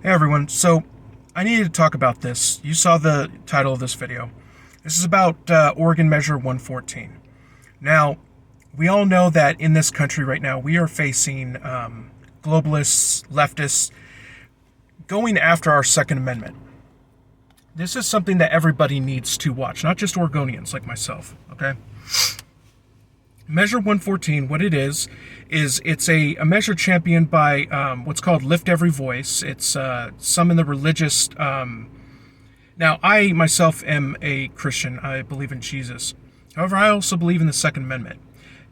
Hey everyone, so I needed to talk about this. You saw the title of this video. This is about Oregon Measure 114. Now, we all know that in this country right now, we are facing globalists, leftists, going after our Second Amendment. This is something that everybody needs to watch, not just Oregonians like myself, okay? Measure 114, what it is it's a measure championed by what's called Lift Every Voice. It's some in the religious... Now, I myself am a Christian. I believe in Jesus. However, I also believe in the Second Amendment.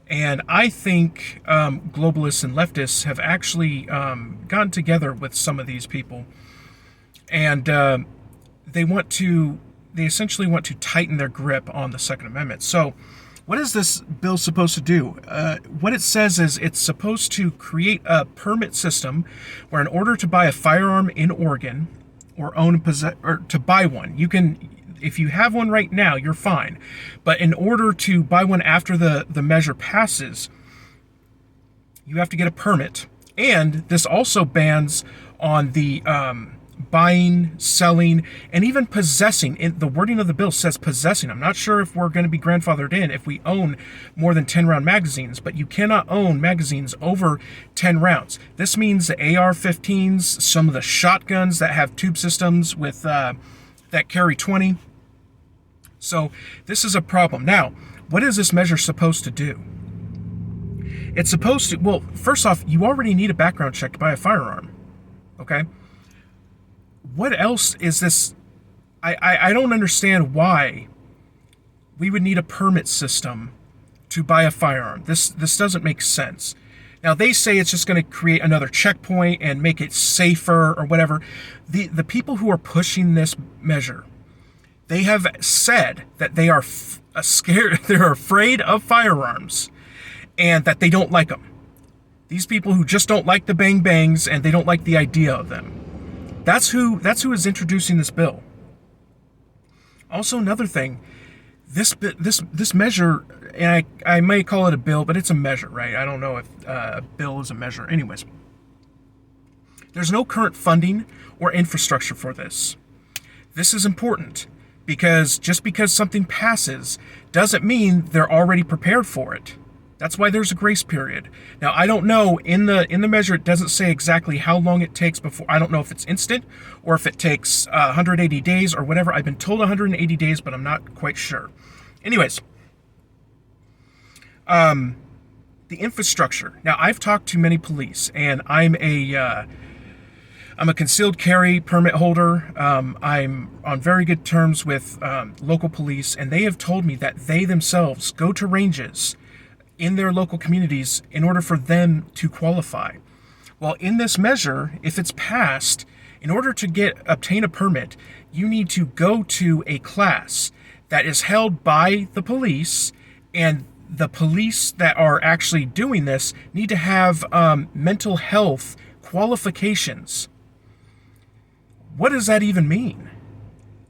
And I think globalists and leftists have actually gotten together with some of these people. And they essentially want to tighten their grip on the Second Amendment. So, what is this bill supposed to do? What it says is it's supposed to create a permit system where in order to buy a firearm in Oregon or to buy one, you can, if you have one right now, you're fine. But in order to buy one after the measure passes, you have to get a permit. And this also bans on the buying, selling, and even possessing. The wording of the bill says possessing. I'm not sure if we're going to be grandfathered in if we own more than 10 round magazines, but you cannot own magazines over 10 rounds. This means the AR-15s, some of the shotguns that have tube systems with that carry 20. So this is a problem. Now, what is this measure supposed to do? It's supposed to, well, first off, you already need a background check to buy a firearm, okay? What else is this? I don't understand why we would need a permit system to buy a firearm. This doesn't make sense. Now, they say it's just going to create another checkpoint and make it safer or whatever. The people who are pushing this measure, they have said that they are scared, they're afraid of firearms and that they don't like them. These people who just don't like the bang bangs and they don't like the idea of them. That's who is introducing this bill. Also, another thing, this measure, and I may call it a bill, but it's a measure, right? I don't know if a bill is a measure. Anyways, there's no current funding or infrastructure for this. This is important because just because something passes doesn't mean they're already prepared for it. That's why there's a grace period. Now, I don't know, in the measure, it doesn't say exactly how long it takes before. I don't know if it's instant or if it takes 180 days or whatever. I've been told 180 days, but I'm not quite sure. Anyways, the infrastructure. Now, I've talked to many police, and I'm a concealed carry permit holder. I'm on very good terms with local police, and they have told me that they themselves go to ranges in their local communities in order for them to qualify. Well, in this measure, if it's passed, in order to obtain a permit, you need to go to a class that is held by the police, and the police that are actually doing this need to have mental health qualifications. What does that even mean?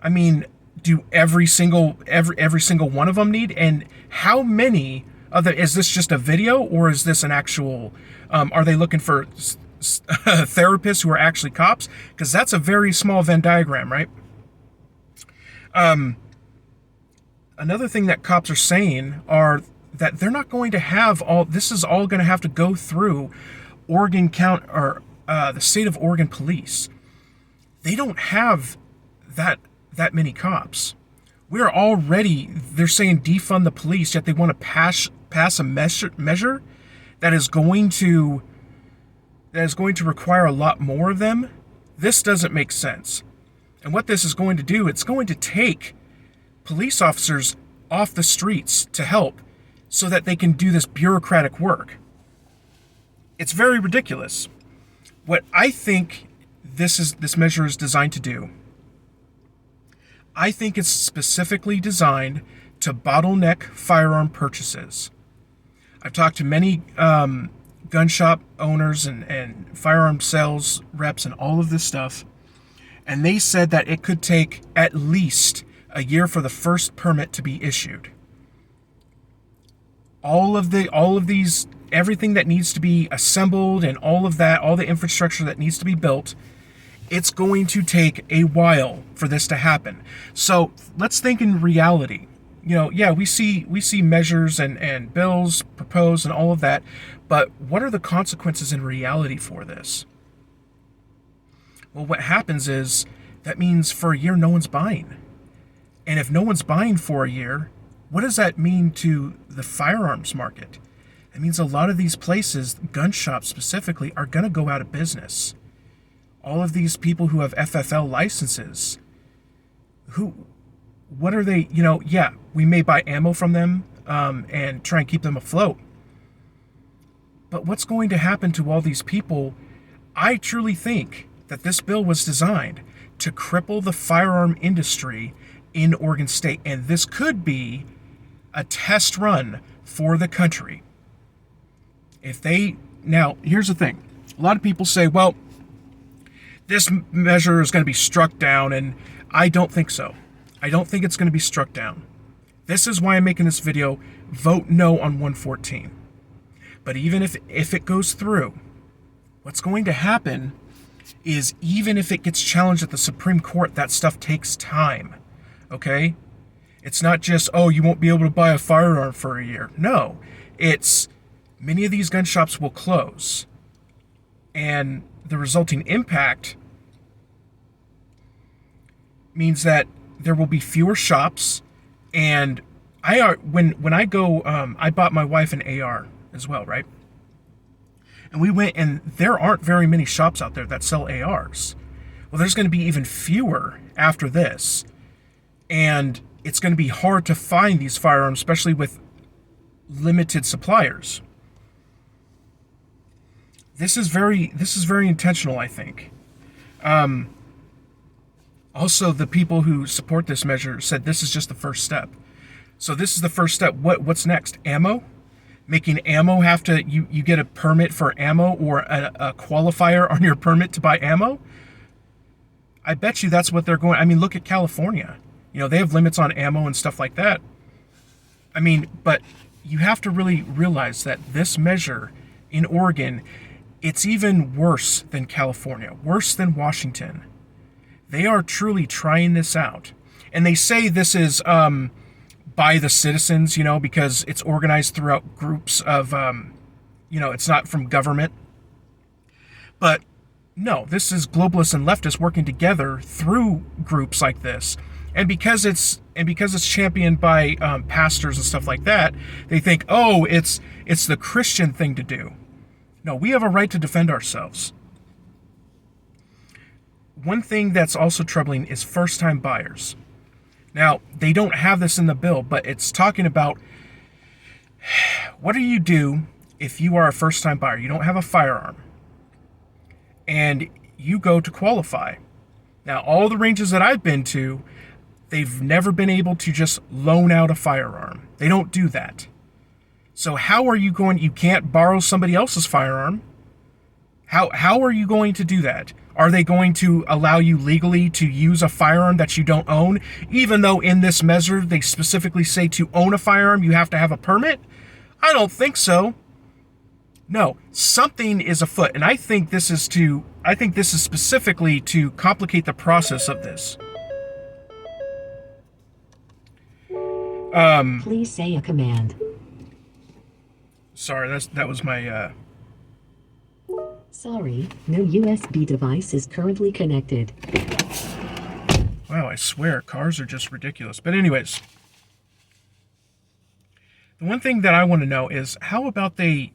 I mean, do every single one of them need? And how many is this just a video, or is this an actual, are they looking for therapists who are actually cops? Because that's a very small Venn diagram, right? Another thing that cops are saying are that they're not going to have this is all going to have to go through Oregon County, or the state of Oregon police. They don't have that many cops. We're already, they're saying defund the police, yet they want to pass a measure that is going to require a lot more of them. This doesn't make sense. And what this is going to do, it's going to take police officers off the streets to help so that they can do this bureaucratic work. It's very ridiculous. What I think this measure is designed to do, I think it's specifically designed to bottleneck firearm purchases. I've talked to many gun shop owners and firearm sales reps and all of this stuff, and they said that it could take at least a year for the first permit to be issued. All of these, everything that needs to be assembled and all of that, all the infrastructure that needs to be built, It's going to take a while for this to happen. So let's think in reality. Yeah, we see measures and bills proposed and all of that, but what are the consequences in reality for this? Well, what happens is that means for a year no one's buying. And if no one's buying for a year, what does that mean to the firearms market? It means a lot of these places, gun shops specifically, are going to go out of business. All of these people who have FFL licenses, what are they, yeah, we may buy ammo from them and try and keep them afloat. But what's going to happen to all these people? I truly think that this bill was designed to cripple the firearm industry in Oregon State. And this could be a test run for the country. Now, here's the thing. A lot of people say, well, this measure is going to be struck down, and I don't think so. I don't think it's going to be struck down. This is why I'm making this video. Vote no on 114. But even if it goes through, what's going to happen is even if it gets challenged at the Supreme Court, that stuff takes time. Okay? It's not just, oh, you won't be able to buy a firearm for a year. No. It's many of these gun shops will close. And the resulting impact means that there will be fewer shops. And when I go, I bought my wife an AR as well, right? And we went, and there aren't very many shops out there that sell ARs. Well, there's going to be even fewer after this. And it's going to be hard to find these firearms, especially with limited suppliers. This is very intentional, I think. Also, the people who support this measure said this is just the first step. So this is the first step. What's next? Ammo? Making ammo have to, you get a permit for ammo or a qualifier on your permit to buy ammo? I bet you that's what they're going. I mean, look at California. They have limits on ammo and stuff like that. I mean, but you have to really realize that this measure in Oregon, it's even worse than California, worse than Washington. They are truly trying this out. And they say this is by the citizens, because it's organized throughout groups of, it's not from government. But no, this is globalists and leftists working together through groups like this. And because it's championed by pastors and stuff like that, they think, oh, it's the Christian thing to do. No, we have a right to defend ourselves. One thing that's also troubling is first-time buyers. Now, they don't have this in the bill, but it's talking about what do you do if you are a first-time buyer? You don't have a firearm, and you go to qualify. Now, all the ranges that I've been to, they've never been able to just loan out a firearm. They don't do that. So how are you going? You can't borrow somebody else's firearm. How are you going to do that? Are they going to allow you legally to use a firearm that you don't own, even though in this measure they specifically say to own a firearm you have to have a permit? I don't think so. No, something is afoot, and I think this is specifically to complicate the process of this. Please say a command. Sorry, that was my Sorry, no USB device is currently connected. Wow, I swear, cars are just ridiculous. But anyways, the one thing that I want to know is how about they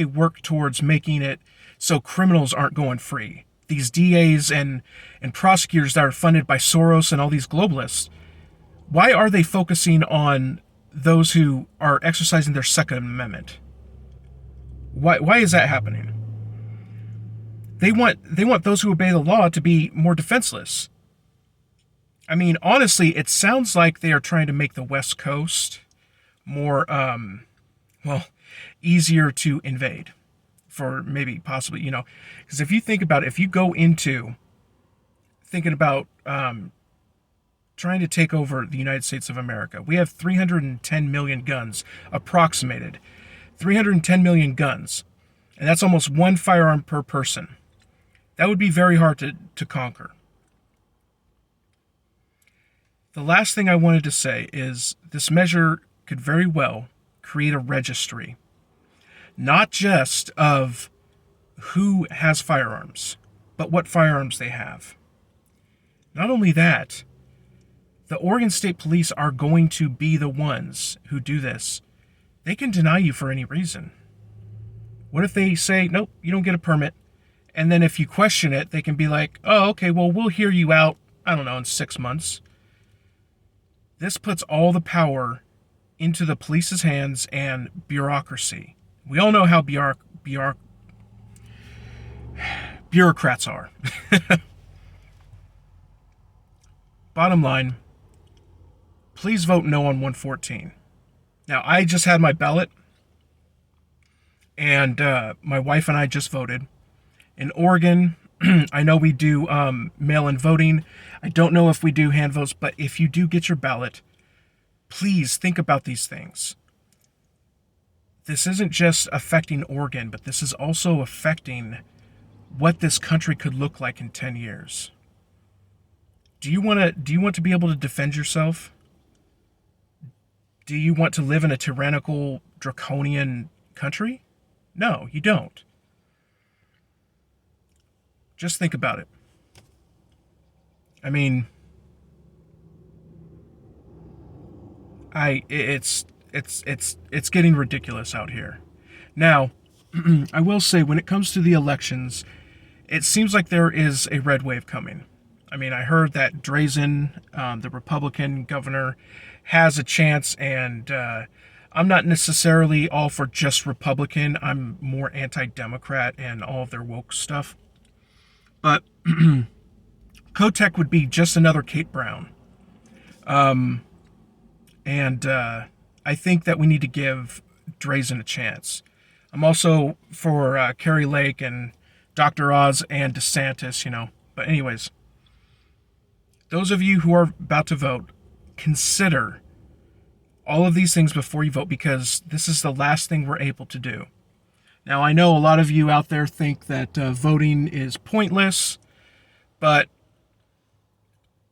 work towards making it so criminals aren't going free? These DAs and prosecutors that are funded by Soros and all these globalists, why are they focusing on those who are exercising their Second Amendment? Why is that happening? They want those who obey the law to be more defenseless. I mean, honestly, it sounds like they are trying to make the West Coast more, easier to invade for maybe possibly, because if you think about it, if you go into thinking about trying to take over the United States of America, we have 310 million guns, approximated 310 million guns, and that's almost one firearm per person. That would be very hard to conquer. The last thing I wanted to say is this measure could very well create a registry, not just of who has firearms, but what firearms they have. Not only that, the Oregon State Police are going to be the ones who do this. They can deny you for any reason. What if they say, nope, you don't get a permit? And then if you question it, they can be like, oh, okay, well, we'll hear you out, I don't know, in 6 months. This puts all the power into the police's hands and bureaucracy. We all know how bureaucrats are. Bottom line, please vote no on 114. Now, I just had my ballot, and my wife and I just voted. In Oregon, I know we do mail-in voting. I don't know if we do hand votes, but if you do get your ballot, please think about these things. This isn't just affecting Oregon, but this is also affecting what this country could look like in 10 years. Do you want to be able to defend yourself? Do you want to live in a tyrannical, draconian country? No, you don't. Just think about it. I mean, it's getting ridiculous out here. Now, I will say when it comes to the elections, it seems like there is a red wave coming. I mean, I heard that Drazen, the Republican governor, has a chance, and I'm not necessarily all for just Republican. I'm more anti-Democrat and all of their woke stuff. But Kotek would be just another Kate Brown. And I think that we need to give Drazen a chance. I'm also for Carrie Lake and Dr. Oz and DeSantis, But anyways, those of you who are about to vote, consider all of these things before you vote, because this is the last thing we're able to do. Now, I know a lot of you out there think that voting is pointless, but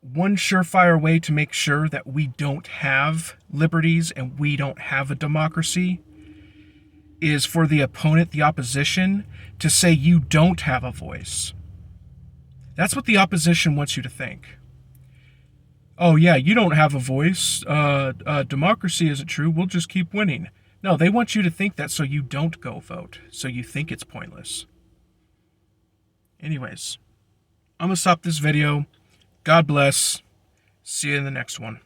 one surefire way to make sure that we don't have liberties and we don't have a democracy is for the opponent, the opposition, to say you don't have a voice. That's what the opposition wants you to think. Oh, yeah, you don't have a voice. Democracy isn't true. We'll just keep winning. No, they want you to think that so you don't go vote, so you think it's pointless. Anyways, I'm going to stop this video. God bless. See you in the next one.